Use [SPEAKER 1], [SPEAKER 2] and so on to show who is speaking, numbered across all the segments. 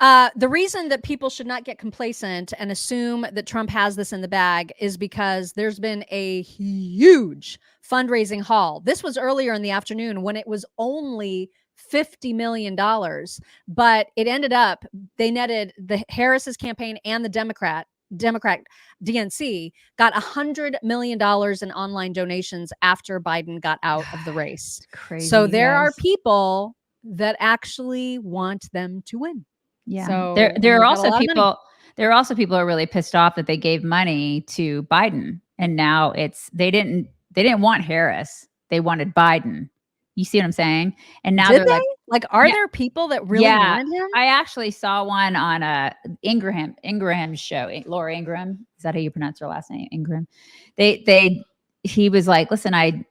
[SPEAKER 1] The reason that people should not get complacent and assume that Trump has this in the bag is because there's been a huge fundraising haul. This was earlier in the afternoon when it was only $50 million, but it ended up, they netted the Harris's campaign and the Democrat DNC got $100 million in online donations after Biden got out of the race.
[SPEAKER 2] Crazy.
[SPEAKER 1] So there are people that actually want them to win.
[SPEAKER 2] Yeah.
[SPEAKER 1] So
[SPEAKER 2] there are also people who are really pissed off that they gave money to Biden, and now they didn't want Harris. They wanted Biden. You see what I'm saying? And now they're like,
[SPEAKER 1] are there people that really wanted him?
[SPEAKER 2] I actually saw one on Ingram's show. Laura Ingraham. Is that how you pronounce her last name? Ingraham. He was like, listen, I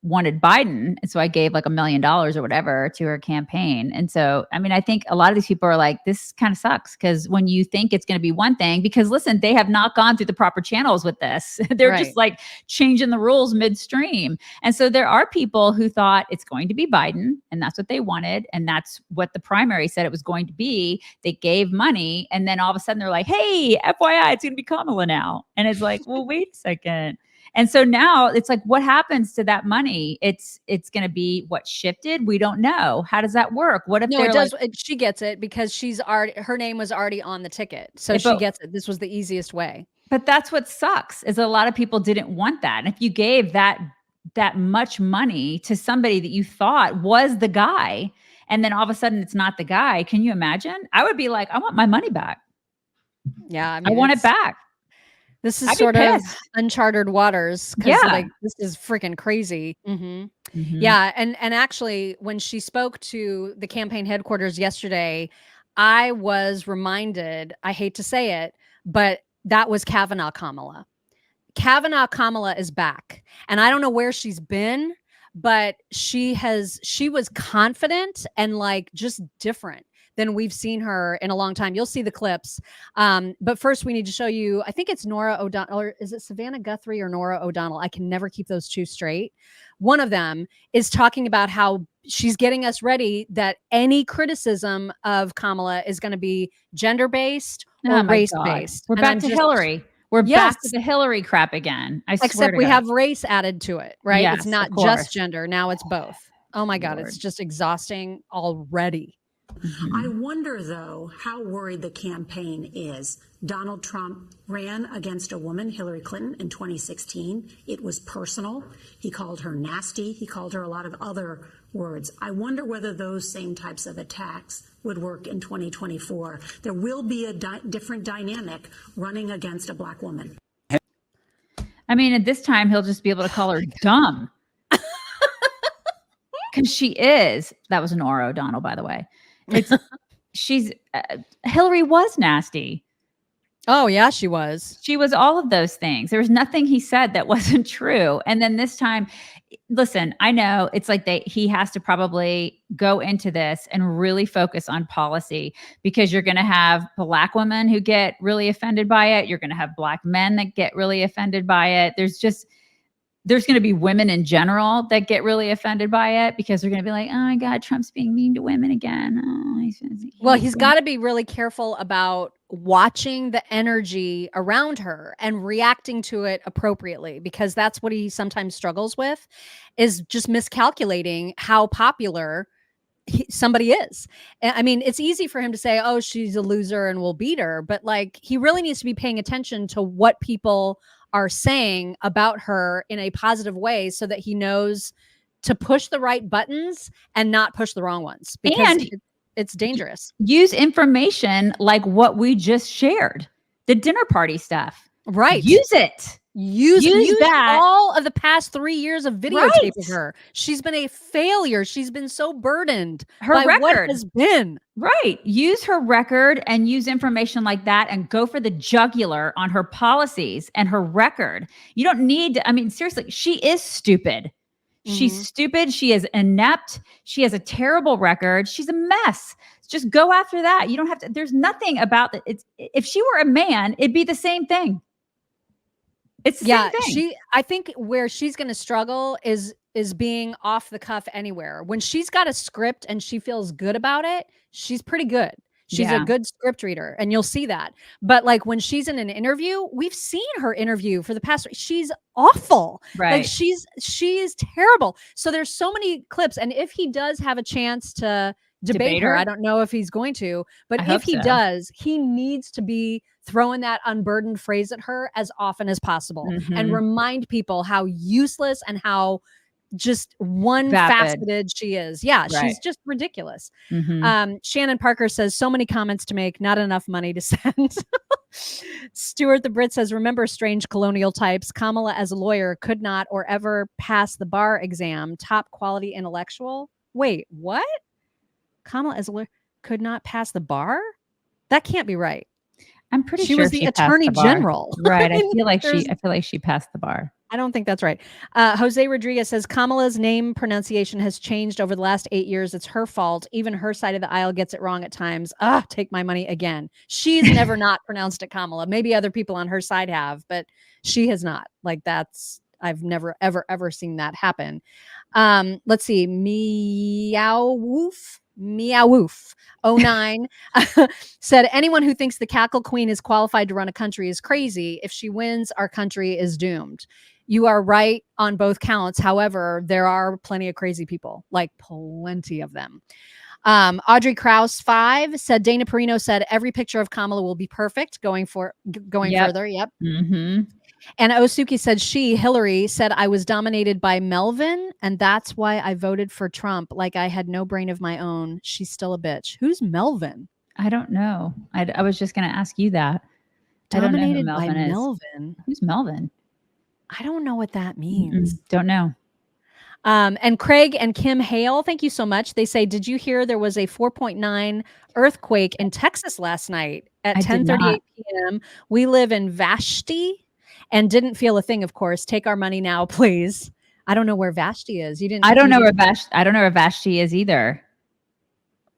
[SPEAKER 2] wanted Biden. And so I gave like $1 million or whatever to her campaign. And so, I mean, I think a lot of these people are like, this kind of sucks. Cause when you think it's going to be one thing, because listen, they have not gone through the proper channels with this. They're just like changing the rules midstream. And so there are people who thought it's going to be Biden and that's what they wanted. And that's what the primary said it was going to be. They gave money. And then all of a sudden they're like, hey, FYI, it's going to be Kamala now. And it's like, well, wait a second. And so now it's like, what happens to that money? It's going to be what shifted. We don't know. How does that work? What if
[SPEAKER 1] it does? She gets it because her name was already on the ticket. So she gets it. This was the easiest way.
[SPEAKER 2] But that's what sucks is a lot of people didn't want that. And if you gave that much money to somebody that you thought was the guy, and then all of a sudden it's not the guy, can you imagine? I would be like, I want my money back.
[SPEAKER 1] Yeah. I mean,
[SPEAKER 2] I want it back.
[SPEAKER 1] This is sort of uncharted waters. Like, this is freaking crazy. Mm-hmm. Mm-hmm. Yeah. And actually, when she spoke to the campaign headquarters yesterday, I was reminded, I hate to say it, but that was Kavanaugh Kamala. Kavanaugh Kamala is back. And I don't know where she's been, but she was confident and like just different than we've seen her in a long time. You'll see the clips. But first we need to show you, I think it's Nora O'Donnell, or is it Savannah Guthrie or Nora O'Donnell? I can never keep those two straight. One of them is talking about how she's getting us ready that any criticism of Kamala is going to be gender-based or race-based.
[SPEAKER 2] We're back to Hillary. We're back to the Hillary crap again.
[SPEAKER 1] Except we have race added to it, right? Yes, it's not just gender. Now it's both. Oh my God, it's just exhausting already.
[SPEAKER 3] Mm-hmm. I wonder, though, how worried the campaign is. Donald Trump ran against a woman, Hillary Clinton, in 2016. It was personal. He called her nasty. He called her a lot of other words. I wonder whether those same types of attacks would work in 2024. There will be a different dynamic running against a Black woman.
[SPEAKER 2] I mean, at this time, he'll just be able to call her dumb. Because she is. That was Nora O'Donnell, by the way. Hillary was nasty.
[SPEAKER 1] Oh yeah, she was.
[SPEAKER 2] She was all of those things. There was nothing he said that wasn't true. And then this time, listen, I know it's like he has to probably go into this and really focus on policy, because you're going to have Black women who get really offended by it. You're going to have Black men that get really offended by it. There's going to be women in general that get really offended by it, because they're going to be like, oh my God, Trump's being mean to women again. Oh,
[SPEAKER 1] he's got to be really careful about watching the energy around her and reacting to it appropriately, because that's what he sometimes struggles with, is just miscalculating how popular somebody is. I mean, it's easy for him to say, oh, she's a loser and we'll beat her. But like, he really needs to be paying attention to what people are saying about her in a positive way, so that he knows to push the right buttons and not push the wrong ones, because it's dangerous.
[SPEAKER 2] Use information like what we just shared, the dinner party stuff.
[SPEAKER 1] Right.
[SPEAKER 2] Use it.
[SPEAKER 1] Use that. All of the past 3 years of videotape of her. She's been a failure. She's been so burdened by record. What has been.
[SPEAKER 2] Right. Use her record and use information like that and go for the jugular on her policies and her record. You don't need to, I mean, seriously, she is stupid. Mm-hmm. She's stupid. She is inept. She has a terrible record. She's a mess. Just go after that. You don't have to, there's nothing about it. If she were a man, it'd be the same thing. It's the same thing.
[SPEAKER 1] I think where she's going to struggle is being off the cuff anywhere. When she's got a script and she feels good about it, she's pretty good. She's a good script reader, and you'll see that. But like when she's in an interview, we've seen her interview for the past, she's awful.
[SPEAKER 2] Right.
[SPEAKER 1] Like she is terrible. So there's so many clips. And if he does have a chance to debate her, I don't know if he's going to, but if he does, he needs to be throwing that unburdened phrase at her as often as possible and remind people how useless and how just one-faceted she is. Yeah, she's just ridiculous. Shannon Parker says, so many comments to make, not enough money to send. Stuart the Brit says, remember strange colonial types. Kamala as a lawyer could not or ever pass the bar exam. Top quality intellectual. Wait, what? Kamala as a lawyer could not pass the bar? That can't be right.
[SPEAKER 2] I'm pretty
[SPEAKER 1] sure
[SPEAKER 2] she
[SPEAKER 1] was the attorney general.
[SPEAKER 2] Right. I feel like she passed the bar.
[SPEAKER 1] I don't think that's right. Jose Rodriguez says Kamala's name pronunciation has changed over the last 8 years. It's her fault. Even her side of the aisle gets it wrong at times. Take my money again. She's never not pronounced it Kamala. Maybe other people on her side have, but she has not. Like I've never, ever seen that happen. Let's see. Meow Woof 09 said, anyone who thinks the cackle queen is qualified to run a country is crazy. If she wins, our country is doomed. You are right on both counts. However, there are plenty of crazy people, like plenty of them. Audrey Krause 5 said, Dana Perino said every picture of Kamala will be perfect going further. Yep. And Osuki said Hillary said I was dominated by Melvin, and that's why I voted for Trump. Like I had no brain of my own. She's still a bitch. Who's Melvin?
[SPEAKER 2] I don't know. I was just going to ask you that.
[SPEAKER 1] Dominated by Melvin.
[SPEAKER 2] Who's Melvin?
[SPEAKER 1] I don't know what that means.
[SPEAKER 2] Don't know.
[SPEAKER 1] And Craig and Kim Hale, thank you so much. They say, did you hear there was a 4.9 earthquake in Texas last night at 10:38 p.m.? We live in Vashti and didn't feel a thing, of course. Take our money now, please. I don't know where Vashti is.
[SPEAKER 2] I don't know where Vashti is either.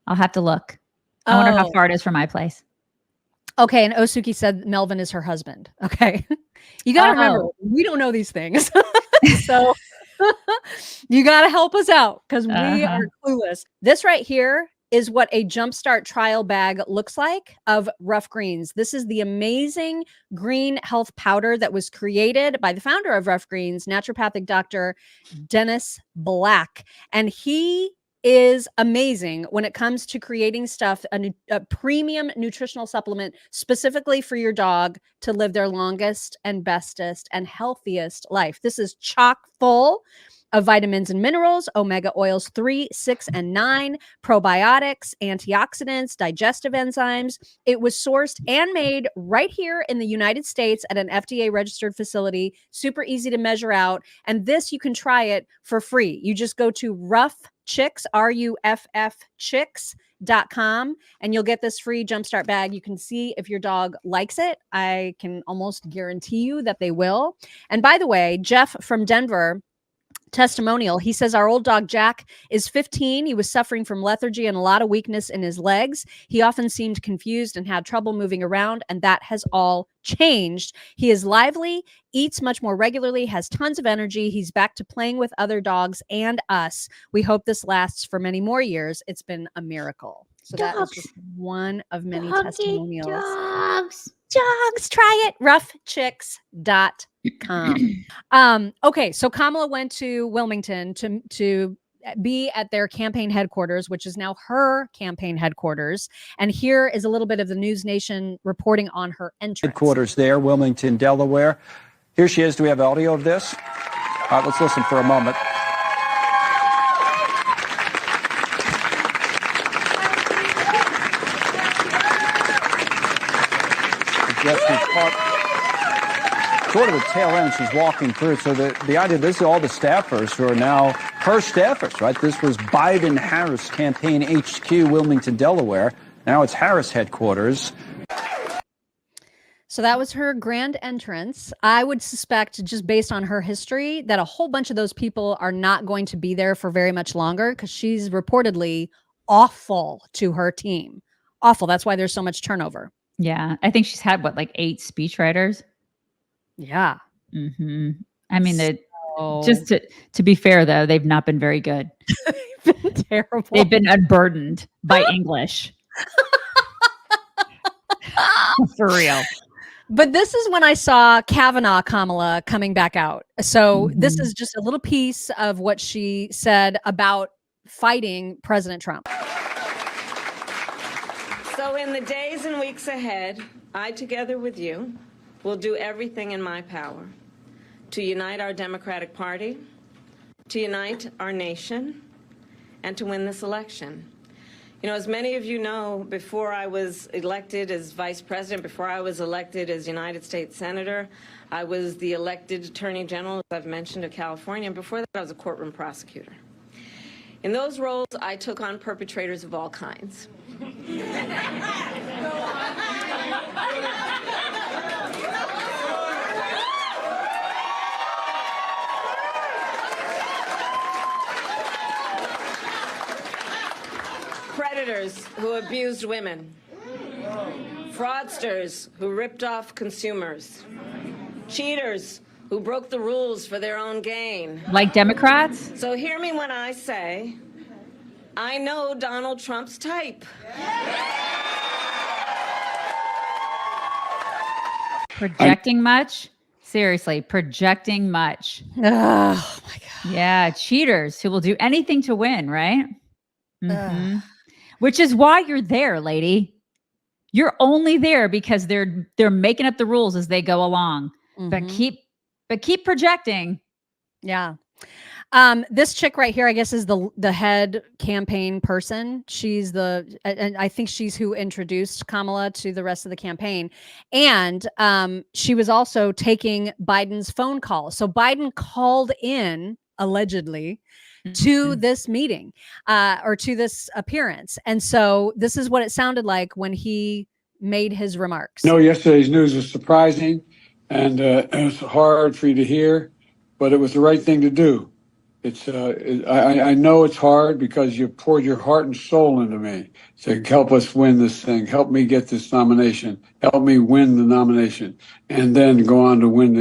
[SPEAKER 2] I'll have to look. I wonder how far it is from my place.
[SPEAKER 1] Okay, and Osuki said Melvin is her husband. Okay. You got to remember, we don't know these things. So you got to help us out because we are clueless. This right here is what a Jumpstart trial bag looks like of Rough Greens. This is the amazing green health powder that was created by the founder of Rough Greens, naturopathic Dr. Dennis Black. And he is amazing when it comes to creating stuff, a premium nutritional supplement specifically for your dog to live their longest and bestest and healthiest life. This is chock full of vitamins and minerals, omega oils 3, 6, and 9, probiotics, antioxidants, digestive enzymes. It was sourced and made right here in the United States at an FDA-registered facility. Super easy to measure out. And this, you can try it for free. You just go to RuffChicks, RUFF Chicks.com, and you'll get this free Jumpstart bag. You can see if your dog likes it. I can almost guarantee you that they will. And by the way, Jeff from Denver, testimonial. He says, our old dog Jack is 15. He was suffering from lethargy and a lot of weakness in his legs. He often seemed confused and had trouble moving around, and that has all changed. He is lively, eats much more regularly, has tons of energy. He's back to playing with other dogs and us. We hope this lasts for many more years. It's been a miracle. So that was just one of many testimonials. Dogs, try it. RuffChicks.com. Okay, so Kamala went to Wilmington to be at their campaign headquarters, which is now her campaign headquarters. And here is a little bit of the News Nation reporting on her entrance.
[SPEAKER 4] Headquarters there, Wilmington, Delaware. Here she is. Do we have audio of this? All right, let's listen for a moment. Just caught sort of the tail end. She's walking through. So the idea, this is all the staffers who are now her staffers, right? This was Biden-Harris campaign HQ, Wilmington, Delaware. Now it's Harris headquarters.
[SPEAKER 1] So that was her grand entrance. I would suspect, just based on her history, that a whole bunch of those people are not going to be there for very much longer because she's reportedly awful to her team. Awful. That's why there's so much turnover.
[SPEAKER 2] Yeah. I think she's had, like 8 speechwriters?
[SPEAKER 1] Yeah.
[SPEAKER 2] I mean, just to be fair, though, they've not been very good.
[SPEAKER 1] They've been terrible.
[SPEAKER 2] They've been unburdened by English. For real.
[SPEAKER 1] But this is when I saw Kavanaugh Kamala coming back out. So this is just a little piece of what she said about fighting President Trump.
[SPEAKER 5] So in the days and weeks ahead, I, together with you, will do everything in my power to unite our Democratic Party, to unite our nation, and to win this election. You know, as many of you know, before I was elected as vice president, before I was elected as United States Senator, I was the elected Attorney General, as I've mentioned, of California, and before that I was a courtroom prosecutor. In those roles, I took on perpetrators of all kinds. Predators who abused women, fraudsters who ripped off consumers, cheaters who broke the rules for their own gain.
[SPEAKER 2] Like Democrats?
[SPEAKER 5] So hear me when I say, I know Donald Trump's type.
[SPEAKER 2] Projecting much? Seriously, projecting much.
[SPEAKER 1] Oh my God.
[SPEAKER 2] Yeah, cheaters who will do anything to win, right? Which is why you're there, lady. You're only there because they're making up the rules as they go along. But keep projecting.
[SPEAKER 1] Yeah. This chick right here, I guess, is the head campaign person. She's and I think she's who introduced Kamala to the rest of the campaign. And she was also taking Biden's phone call. So Biden called in, allegedly, to this meeting or to this appearance. And so this is what it sounded like when he made his remarks.
[SPEAKER 6] No, yesterday's news was surprising and it was hard for you to hear, but it was the right thing to do. I know it's hard because you poured your heart and soul into me to help us win this thing, help me get this nomination, help me win the nomination, and then go on to win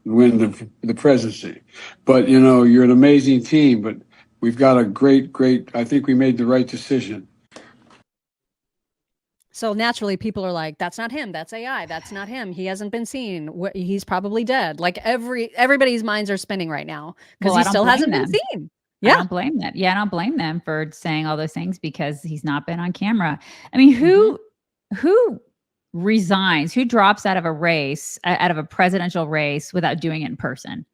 [SPEAKER 6] the presidency. But you know, you're an amazing team. But we've got a great. I think we made the right decision.
[SPEAKER 1] So naturally, people are like, "That's not him. That's AI. That's not him. He hasn't been seen. He's probably dead." Like everybody's minds are spinning right now because he still hasn't been seen. Yeah,
[SPEAKER 2] I don't blame them. Yeah, I don't blame them for saying all those things because he's not been on camera. I mean, who resigns? Who drops out of a race, out of a presidential race, without doing it in person?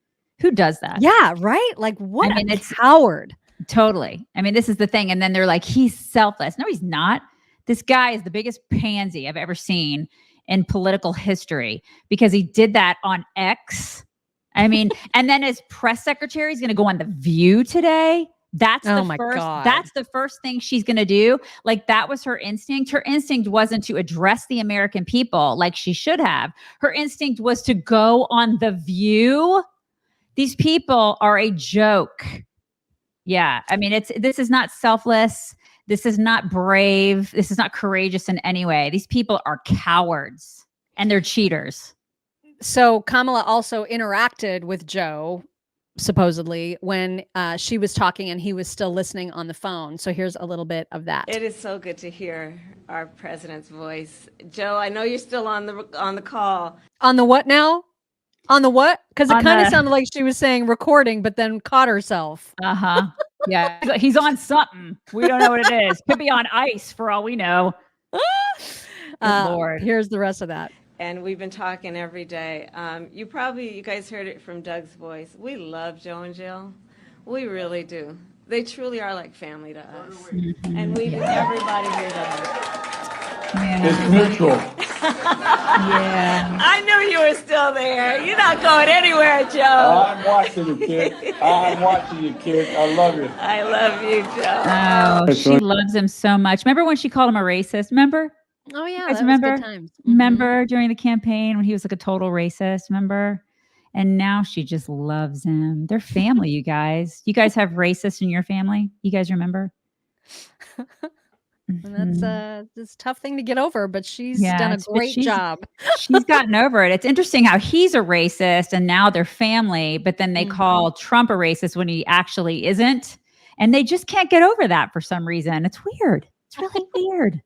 [SPEAKER 2] Who does that?
[SPEAKER 1] Yeah, right. Like what? I mean, it's coward.
[SPEAKER 2] Totally. I mean, this is the thing. And then they're like, he's selfless. No, he's not. This guy is the biggest pansy I've ever seen in political history because he did that on X. I mean, and then his press secretary is going to go on The View today. That's the first thing she's going to do. Like that was her instinct. Her instinct wasn't to address the American people like she should have. Her instinct was to go on The View. These people are a joke. Yeah. I mean, this is not selfless. This is not brave. This is not courageous in any way. These people are cowards and they're cheaters.
[SPEAKER 1] So Kamala also interacted with Joe, supposedly, when she was talking and he was still listening on the phone. So here's a little bit of that.
[SPEAKER 5] It is so good to hear our president's voice. Joe, I know you're still on the call.
[SPEAKER 1] On the what now? On the what? Because it kind of sounded like she was saying recording, but then caught herself.
[SPEAKER 2] Yeah, he's on something. We don't know what it is. Could be on ice for all we know.
[SPEAKER 1] Lord. Here's the rest of that.
[SPEAKER 5] And we've been talking every day. You guys heard it from Doug's voice. We love Joe and Jill. We really do. They truly are like family to us. And everybody here does.
[SPEAKER 6] Yeah. It's mutual.
[SPEAKER 2] Yeah.
[SPEAKER 5] I knew you were still there. You're not going anywhere, Joe.
[SPEAKER 6] I'm watching you, kid. I'm watching you, kid. I love you.
[SPEAKER 5] I love you, Joe.
[SPEAKER 2] Oh, she loves him so much. Remember when she called him a racist? Remember?
[SPEAKER 1] Oh, yeah.
[SPEAKER 2] That was good times. Remember during the campaign when he was like a total racist? Remember? And now she just loves him. They're family, you guys. You guys have racists in your family? You guys remember?
[SPEAKER 1] And that's it's a tough thing to get over, but she's done a great job.
[SPEAKER 2] She's gotten over it. It's interesting how he's a racist and now they're family, but then they call Trump a racist when he actually isn't. And they just can't get over that for some reason. It's weird. It's really weird.